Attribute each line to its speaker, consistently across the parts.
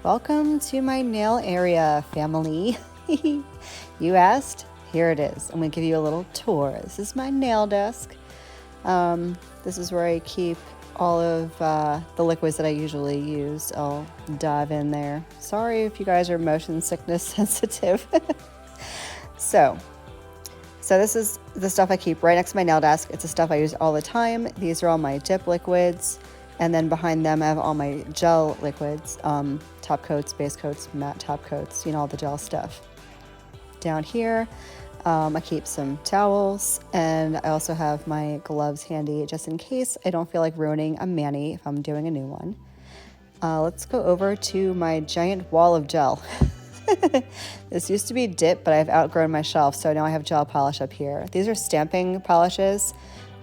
Speaker 1: Welcome to my nail area, family. You asked? Here it is. I'm going to give you a little tour. This is my nail desk. This is where I keep all of the liquids that I usually use. I'll dive in there. Sorry if you guys are motion sickness sensitive. So this is the stuff I keep right next to my nail desk. It's the stuff I use all the time. These are all my dip liquids. And then behind them I have all my gel liquids, top coats, base coats, matte top coats, all the gel stuff. Down here, I keep some towels, and I also have my gloves handy just in case I don't feel like ruining a mani if I'm doing a new one. Let's go over to my giant wall of gel. This used to be dip, but I've outgrown my shelf, so now I have gel polish up here. These are stamping polishes.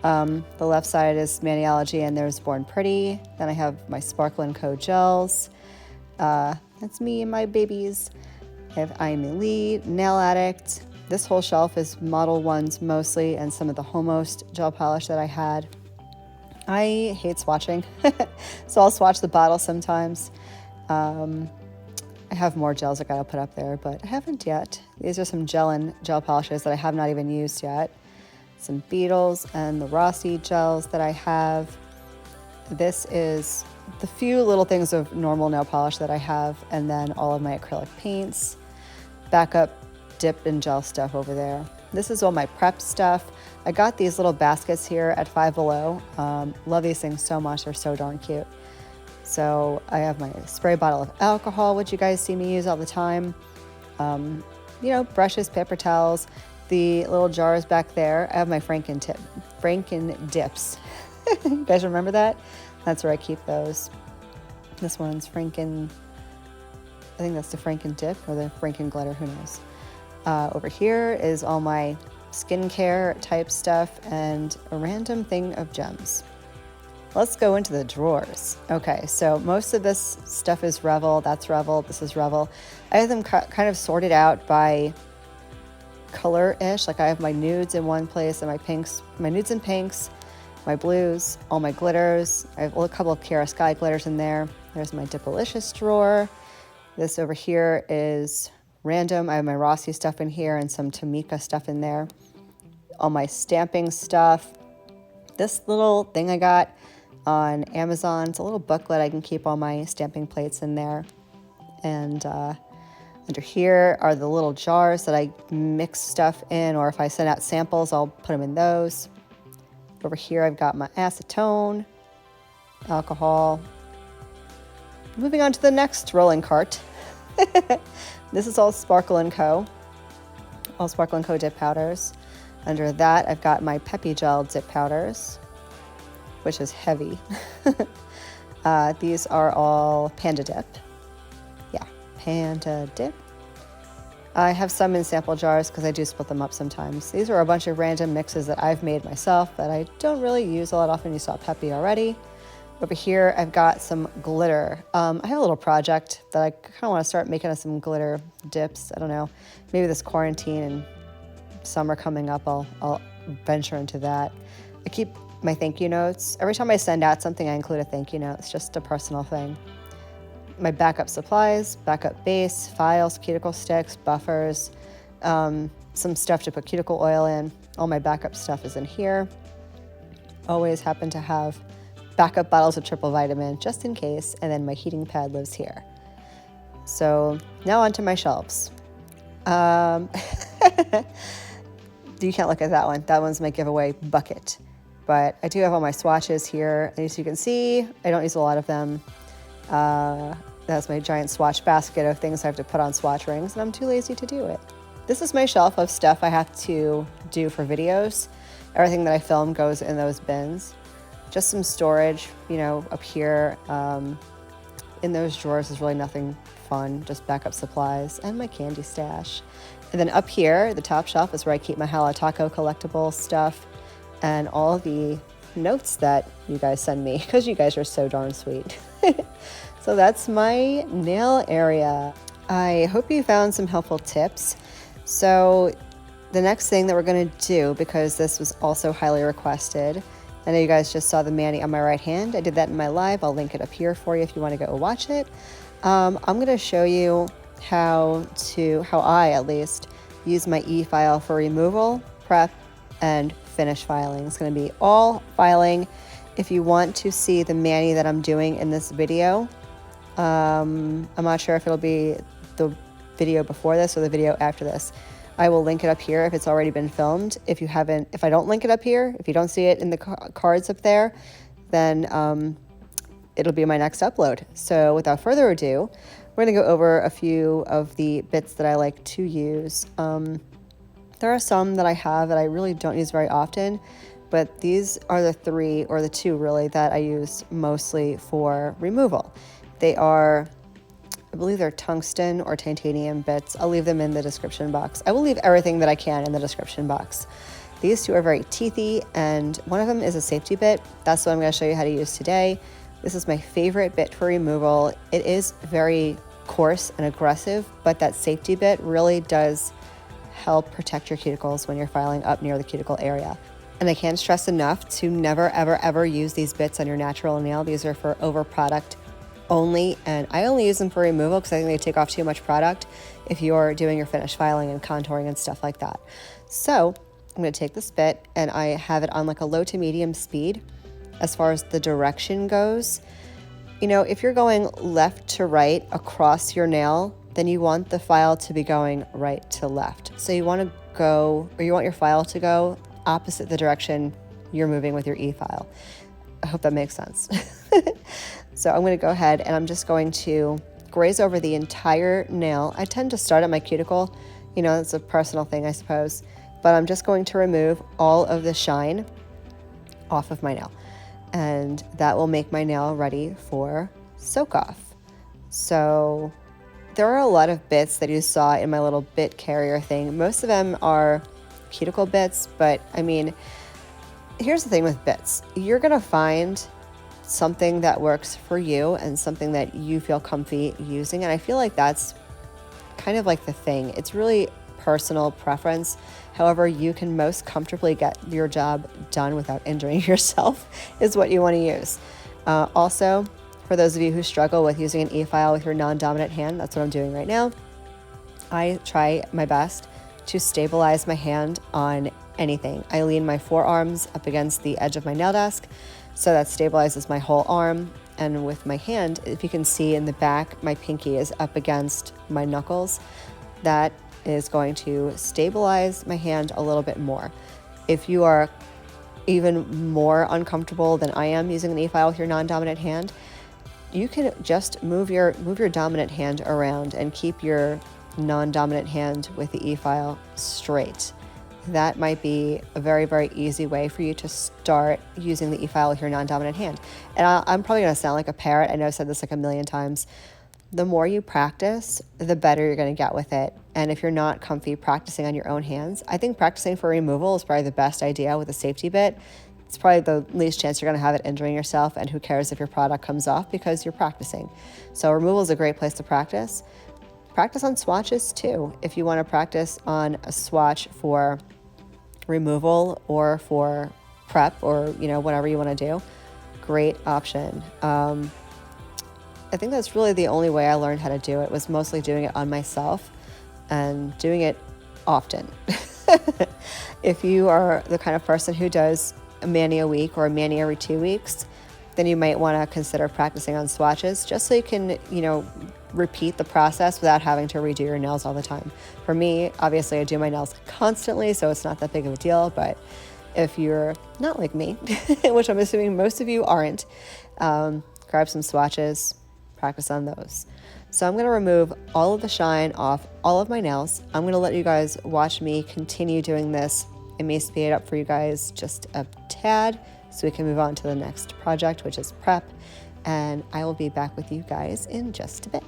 Speaker 1: The left side is Maniology, and there's Born Pretty. Then I have my Sparkle & Co. gels. That's me and my babies. I have iMovie, Nail Addict. This whole shelf is Model 1s mostly, and some of the Homost gel polish that I had. I hate swatching, so I'll swatch the bottle sometimes. I have more gels I gotta put up there, but I haven't yet. These are some gel polishes that I have not even used yet. Some Beetles and the Rossi gels that I have. This is the few little things of normal nail polish that I have, and then all of my acrylic paints, backup dip and gel stuff over there. This is all my prep stuff. I got these little baskets here at Five Below. Love these things so much. They're so darn cute. So I have my spray bottle of alcohol, which you guys see me use all the time. Brushes, paper towels. The little jars back there, I have my Franken dips. You guys remember that? That's where I keep those. This one's Franken, I think that's the Franken dip or the Franken glitter, who knows. Over here is all my skincare type stuff and a random thing of gems. Let's go into the drawers. Okay, so most of this stuff is Revel. That's Revel. This is Revel. I have them kind of sorted out by color-ish. Like I have my nudes in one place and my pinks, my nudes and pinks, my blues, all my glitters. I have a couple of Kiara Sky glitters in there. There's my Dipalicious drawer. This over here is random. I have my Rossi stuff in here and some Tamika stuff in there. All my stamping stuff. This little thing I got on Amazon, it's a little booklet. I can keep all my stamping plates in there. And under here are the little jars that I mix stuff in, or if I send out samples, I'll put them in those. Over here, I've got my acetone, alcohol. Moving on to the next rolling cart. This is all Sparkle & Co. All Sparkle & Co. dip powders. Under that, I've got my Peppy Gel dip powders, which is heavy. These are all Panda Dip. Panda Dip. I have some in sample jars because I do split them up sometimes. These are a bunch of random mixes that I've made myself that I don't really use a lot often. You saw Peppy already. Over here, I've got some glitter. I have a little project that I kind of want to start making some glitter dips. I don't know, maybe this quarantine and summer coming up, I'll venture into that. I keep my thank you notes. Every time I send out something, I include a thank you note. It's just a personal thing. My backup supplies, backup base, files, cuticle sticks, buffers, some stuff to put cuticle oil in. All my backup stuff is in here. Always happen to have backup bottles of triple vitamin just in case, and then my heating pad lives here. So now onto my shelves. You can't look at that one. That one's my giveaway bucket. But I do have all my swatches here. As you can see, I don't use a lot of them. That's my giant swatch basket of things I have to put on swatch rings, and I'm too lazy to do it. This is my shelf of stuff I have to do for videos. Everything that I film goes in those bins. Just some storage, up here. In those drawers is really nothing fun, just backup supplies and my candy stash. And then up here, the top shelf is where I keep my Hala Taco collectible stuff and all the notes that you guys send me because you guys are so darn sweet. So that's my nail area. I hope you found some helpful tips. So the next thing that we're going to do, because this was also highly requested, I know you guys just saw the mani on my right hand. I did that in my live. I'll link it up here for you if you want to go watch it. I'm going to show you how I at least use my e-file for removal, prep, and finish filing. It's going to be all filing. If you want to see the mani that I'm doing in this video, I'm not sure if it'll be the video before this or the video after this. I will link it up here if it's already been filmed. If I don't link it up here, if you don't see it in the cards up there, then it'll be my next upload. So without further ado, we're going to go over a few of the bits that I like to use. There are some that I have that I really don't use very often, but these are the three, or the two really, that I use mostly for removal. They are, I believe they're tungsten or titanium bits. I'll leave them in the description box. I will leave everything that I can in the description box. These two are very teethy, and one of them is a safety bit. That's what I'm going to show you how to use today. This is my favorite bit for removal. It is very coarse and aggressive, but that safety bit really does help protect your cuticles when you're filing up near the cuticle area. And I can't stress enough to never, ever, ever use these bits on your natural nail. These are for over product only, and I only use them for removal because I think they take off too much product if you're doing your finish filing and contouring and stuff like that. So I'm going to take this bit, and I have it on like a low to medium speed as far as the direction goes. You know, if you're going left to right across your nail, then you want the file to be going right to left. So you want your file to go opposite the direction you're moving with your e-file. I hope that makes sense. So I'm going to go ahead and I'm just going to graze over the entire nail. I tend to start at my cuticle. You know, it's a personal thing, I suppose. But I'm just going to remove all of the shine off of my nail. And that will make my nail ready for soak off. So there are a lot of bits that you saw in my little bit carrier thing. Most of them are cuticle bits, but I mean, here's the thing with bits. You're going to find something that works for you and something that you feel comfy using. And I feel like that's kind of like the thing. It's really personal preference. However, you can most comfortably get your job done without injuring yourself is what you want to use. Also, for those of you who struggle with using an e-file with your non-dominant hand, that's what I'm doing right now. I try my best to stabilize my hand on anything. I lean my forearms up against the edge of my nail desk, so that stabilizes my whole arm. And with my hand, if you can see in the back, my pinky is up against my knuckles. That is going to stabilize my hand a little bit more. If you are even more uncomfortable than I am using an e-file with your non-dominant hand, you can just move your dominant hand around and keep your non-dominant hand with the e-file straight. That might be a very, very easy way for you to start using the e-file with your non-dominant hand. And I'm probably going to sound like a parrot. I know I've said this like a million times. The more you practice, the better you're going to get with it. And if you're not comfy practicing on your own hands, I think practicing for removal is probably the best idea with a safety bit. It's probably the least chance you're going to have it injuring yourself, and who cares if your product comes off because you're practicing. So removal is a great place to practice. Practice on swatches too. If you want to practice on a swatch for removal or for prep, or whatever you want to do, great option. I think that's really the only way I learned how to do it, was mostly doing it on myself and doing it often. If you are the kind of person who does a mani a week or a mani every 2 weeks, then you might want to consider practicing on swatches, just so you can, repeat the process without having to redo your nails all the time. For me, obviously I do my nails constantly, so it's not that big of a deal. But if you're not like me, which I'm assuming most of you aren't, grab some swatches, practice on those. So I'm going to remove all of the shine off all of my nails. I'm going to let you guys watch me continue doing this. It may speed it up for you guys just a tad so we can move on to the next project, which is prep. And I will be back with you guys in just a bit.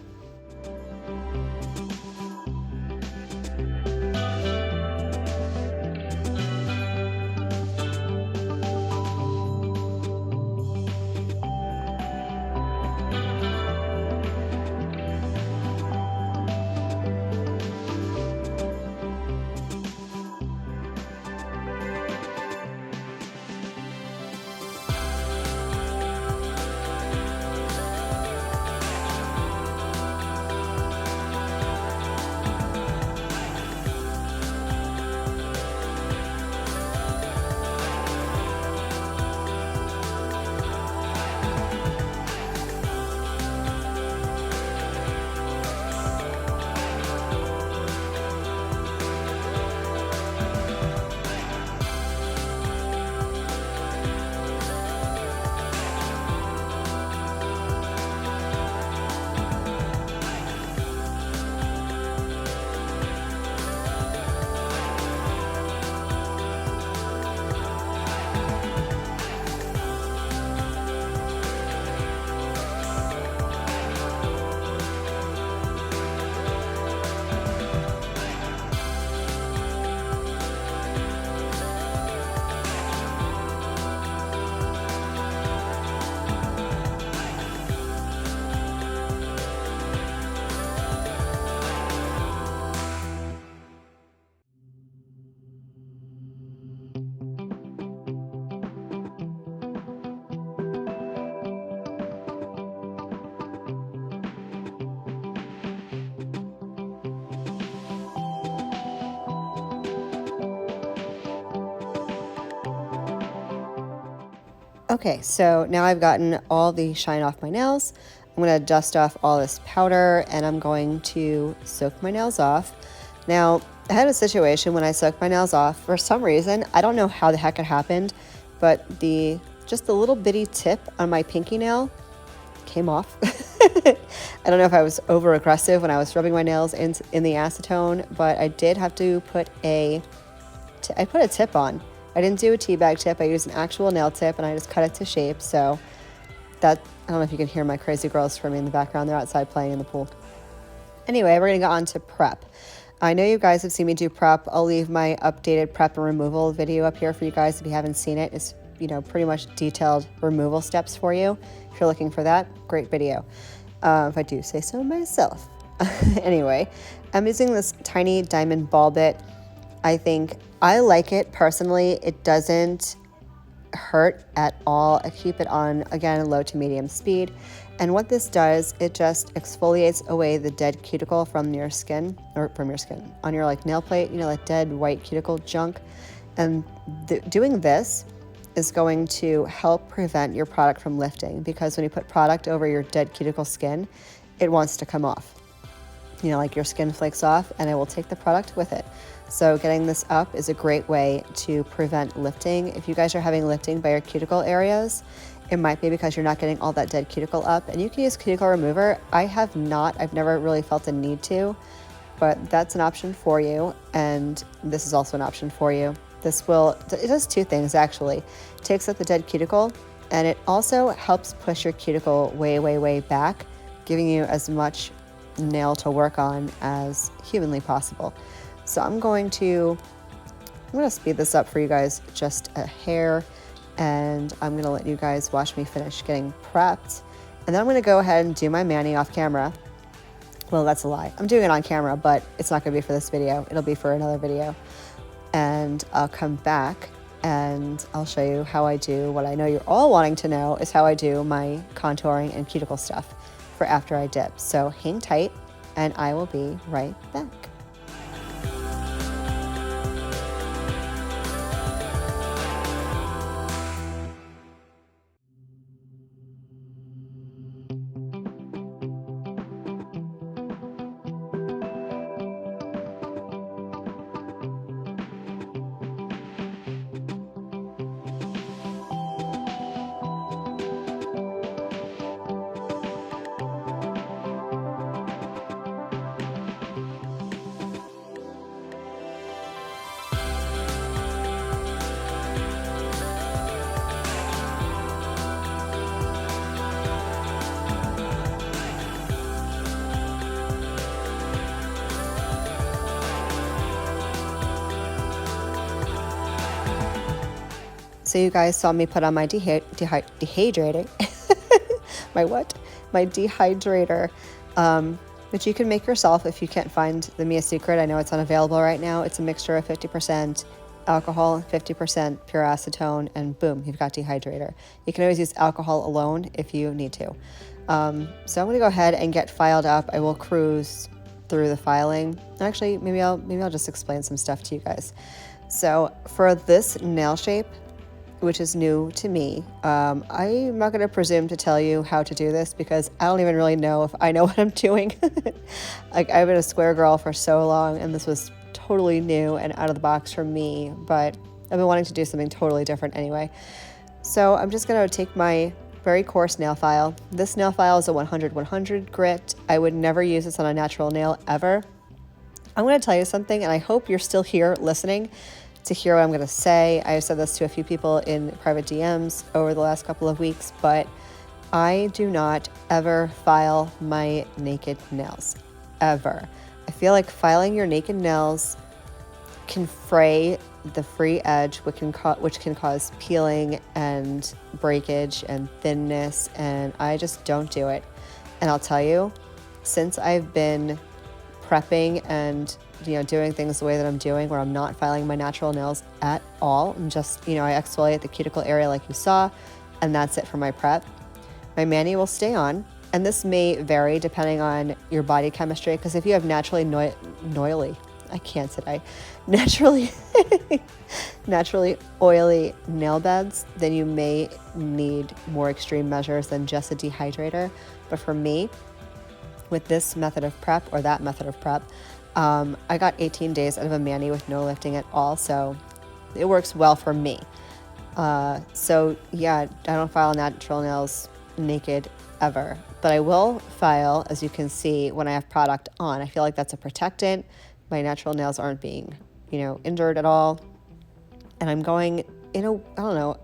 Speaker 1: Okay, so now I've gotten all the shine off my nails. I'm going to dust off all this powder and I'm going to soak my nails off. Now, I had a situation when I soaked my nails off. For some reason, I don't know how the heck it happened, but just the little bitty tip on my pinky nail came off. I don't know if I was over aggressive when I was rubbing my nails in the acetone, but I did have to put I put a tip on. I didn't do a tea bag tip. I used an actual nail tip and I just cut it to shape. So I don't know if you can hear my crazy girls screaming in the background. They're outside playing in the pool. Anyway, we're going to go on to prep. I know you guys have seen me do prep. I'll leave my updated prep and removal video up here for you guys if you haven't seen it. It's, pretty much detailed removal steps for you. If you're looking for that, great video. If I do say so myself. Anyway, I'm using this tiny diamond ball bit. I think I like it personally. It doesn't hurt at all. I keep it on, again, low to medium speed. And what this does, it just exfoliates away the dead cuticle from your skin, on your nail plate, like dead white cuticle junk. And doing this is going to help prevent your product from lifting, because when you put product over your dead cuticle skin, it wants to come off. Like your skin flakes off and it will take the product with it. So getting this up is a great way to prevent lifting. If you guys are having lifting by your cuticle areas, it might be because you're not getting all that dead cuticle up, and you can use cuticle remover. I've never really felt a need to, but that's an option for you. And this is also an option for you. It does two things actually. It takes out the dead cuticle and it also helps push your cuticle way, way, way back, giving you as much nail to work on as humanly possible. So I'm going to speed this up for you guys just a hair, and I'm going to let you guys watch me finish getting prepped. And then I'm going to go ahead and do my mani off camera. Well, that's a lie. I'm doing it on camera, but it's not going to be for this video. It'll be for another video. And I'll come back and I'll show you how I do what I know you're all wanting to know, is how I do my contouring and cuticle stuff for after I dip. So hang tight and I will be right back. So you guys saw me put on my dehydrator. My what? My dehydrator, which you can make yourself if you can't find the Mia Secret. I know it's unavailable right now. It's a mixture of 50% alcohol, 50% pure acetone, and boom, you've got dehydrator. You can always use alcohol alone if you need to. So I'm going to go ahead and get filed up. I will cruise through the filing. Actually, maybe I'll just explain some stuff to you guys. So for this nail shape, which is new to me, I'm not going to presume to tell you how to do this because I don't even really know if I know what I'm doing. I've been a square girl for so long, and this was totally new and out of the box for me, but I've been wanting to do something totally different anyway. So I'm just going to take my very coarse nail file. This nail file is a 100/100 grit. I would never use this on a natural nail ever. I'm going to tell you something, and I hope you're still here listening to hear what I'm going to say. I've said this to a few people in private DMs over the last couple of weeks, but I do not ever file my naked nails, ever. I feel like filing your naked nails can fray the free edge, which can cause peeling and breakage and thinness, and I just don't do it. And I'll tell you, since I've been prepping and doing things the way that I'm doing, where I'm not filing my natural nails at all, and just I exfoliate the cuticle area like you saw, and that's it for my prep. My mani will stay on, and this may vary depending on your body chemistry, because if you have naturally oily I can't today, naturally, naturally oily nail beds, then you may need more extreme measures than just a dehydrator. But for me, with this method of prep or that method of prep, I got 18 days out of a mani with no lifting at all. So it works well for me. So yeah, I don't file natural nails naked ever, but I will file, as you can see, when I have product on. I feel like that's a protectant. My natural nails aren't being, injured at all. And I'm going I'm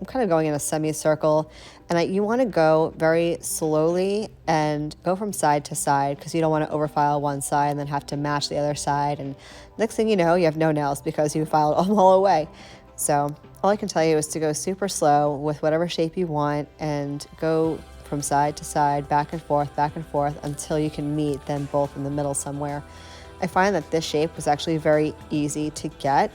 Speaker 1: kind of going in a semicircle, and you want to go very slowly and go from side to side, because you don't want to overfile one side and then have to match the other side. And next thing you know, you have no nails because you filed them all away. So all I can tell you is to go super slow with whatever shape you want and go from side to side, back and forth, until you can meet them both in the middle somewhere. I find that this shape was actually very easy to get,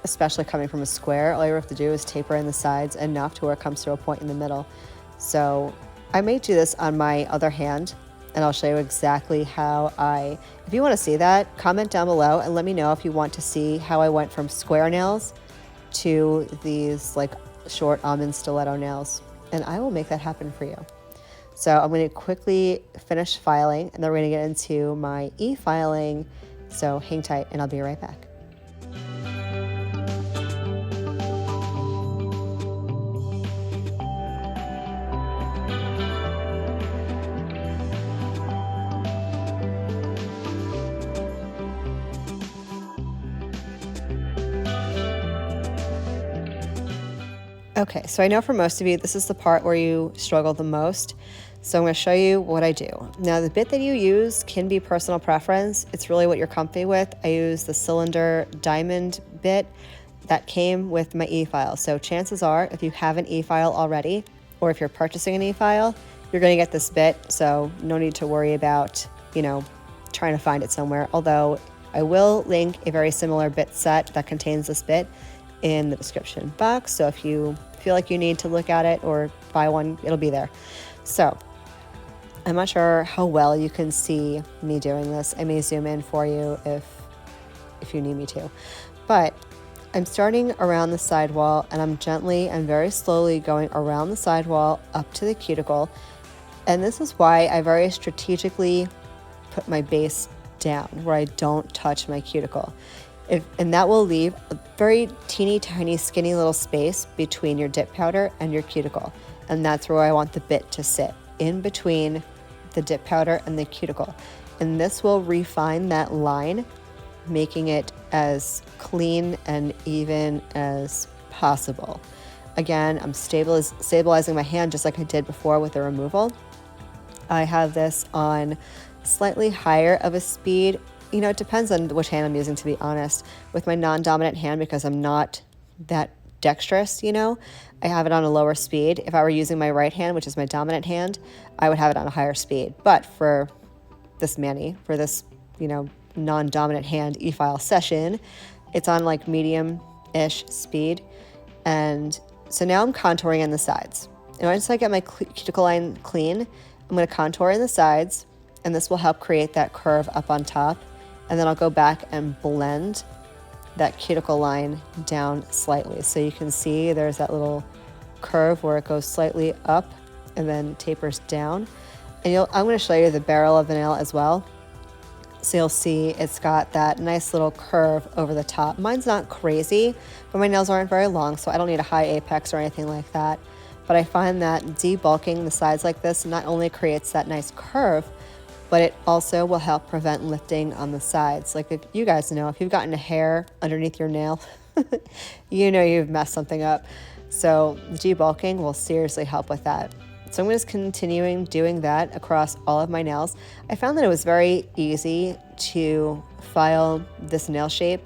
Speaker 1: especially coming from a square. All you have to do is taper in the sides enough to where it comes to a point in the middle. So I may do this on my other hand, and I'll show you exactly how if you want to see that, comment down below and let me know if you want to see how I went from square nails to these like short almond stiletto nails, and I will make that happen for you. So I'm going to quickly finish filing, and then we're going to get into my e-filing. So hang tight, and I'll be right back. Okay, so I know for most of you, this is the part where you struggle the most. So I'm going to show you what I do. Now, the bit that you use can be personal preference. It's really what you're comfy with. I use the cylinder diamond bit that came with my e-file. So chances are, if you have an e-file already, or if you're purchasing an e-file, you're going to get this bit. So no need to worry about, trying to find it somewhere. Although I will link a very similar bit set that contains this bit in the description box. So if you feel like you need to look at it or buy one, it'll be there. So I'm not sure how well you can see me doing this. I may zoom in for you if you need me to. But I'm starting around the sidewall, and I'm gently and very slowly going around the sidewall up to the cuticle. And this is why I very strategically put my base down where I don't touch my cuticle. And that will leave a very teeny tiny skinny little space between your dip powder and your cuticle. And that's where I want the bit to sit, in between the dip powder and the cuticle. And this will refine that line, making it as clean and even as possible. Again, I'm stabilizing my hand just like I did before with the removal. I have this on slightly higher of a speed. It depends on which hand I'm using, to be honest. With my non-dominant hand, because I'm not that dexterous, I have it on a lower speed. If I were using my right hand, which is my dominant hand, I would have it on a higher speed. But for this mani, for this, non-dominant hand e-file session, it's on like medium-ish speed. And so now I'm contouring on the sides. And once I get my cuticle line clean, I'm going to contour in the sides, and this will help create that curve up on top. And then I'll go back and blend that cuticle line down slightly. So you can see there's that little curve where it goes slightly up and then tapers down. And I'm going to show you the barrel of the nail as well. So you'll see it's got that nice little curve over the top. Mine's not crazy, but my nails aren't very long, so I don't need a high apex or anything like that. But I find that debulking the sides like this not only creates that nice curve, but it also will help prevent lifting on the sides. Like, if you guys know, if you've gotten a hair underneath your nail, you've messed something up. So debulking will seriously help with that. So I'm just continuing doing that across all of my nails. I found that it was very easy to file this nail shape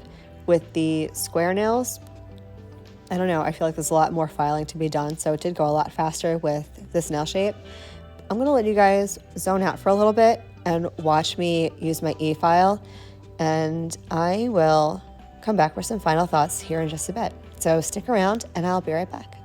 Speaker 1: with the square nails. I don't know, I feel like there's a lot more filing to be done, so it did go a lot faster with this nail shape. I'm gonna let you guys zone out for a little bit and watch me use my e-file, and I will come back with some final thoughts here in just a bit. So stick around and I'll be right back.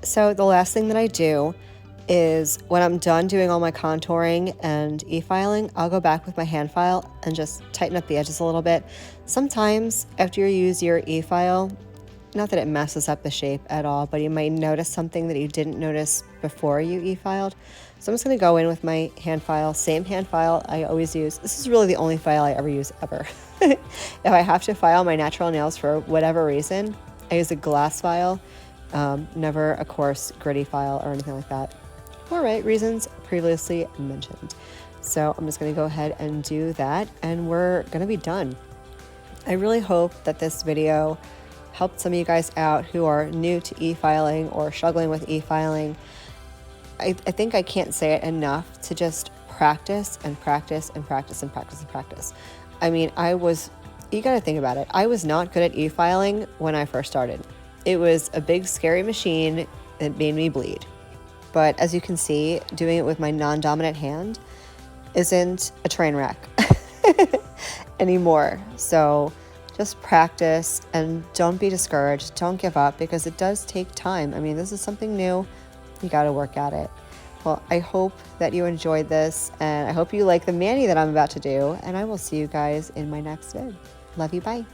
Speaker 1: So the last thing that I do is when I'm done doing all my contouring and e-filing, I'll go back with my hand file and just tighten up the edges a little bit. Sometimes after you use your e-file, not that it messes up the shape at all, but you might notice something that you didn't notice before you e-filed. So I'm just going to go in with my hand file, same hand file I always use. This is really the only file I ever use ever. If I have to file my natural nails for whatever reason, I use a glass file, never a coarse gritty file or anything like that. For right reasons previously mentioned. So I'm just going to go ahead and do that, and we're going to be done. I really hope that this video helped some of you guys out who are new to e-filing or struggling with e-filing. I think I can't say it enough to just practice and practice and practice and practice and practice. I mean, you got to think about it. I was not good at e-filing when I first started. It was a big scary machine that made me bleed. But as you can see, doing it with my non-dominant hand isn't a train wreck anymore. So just practice and don't be discouraged. Don't give up, because it does take time. I mean, this is something new. You got to work at it. Well, I hope that you enjoyed this, and I hope you like the mani that I'm about to do, and I will see you guys in my next vid. Love you. Bye.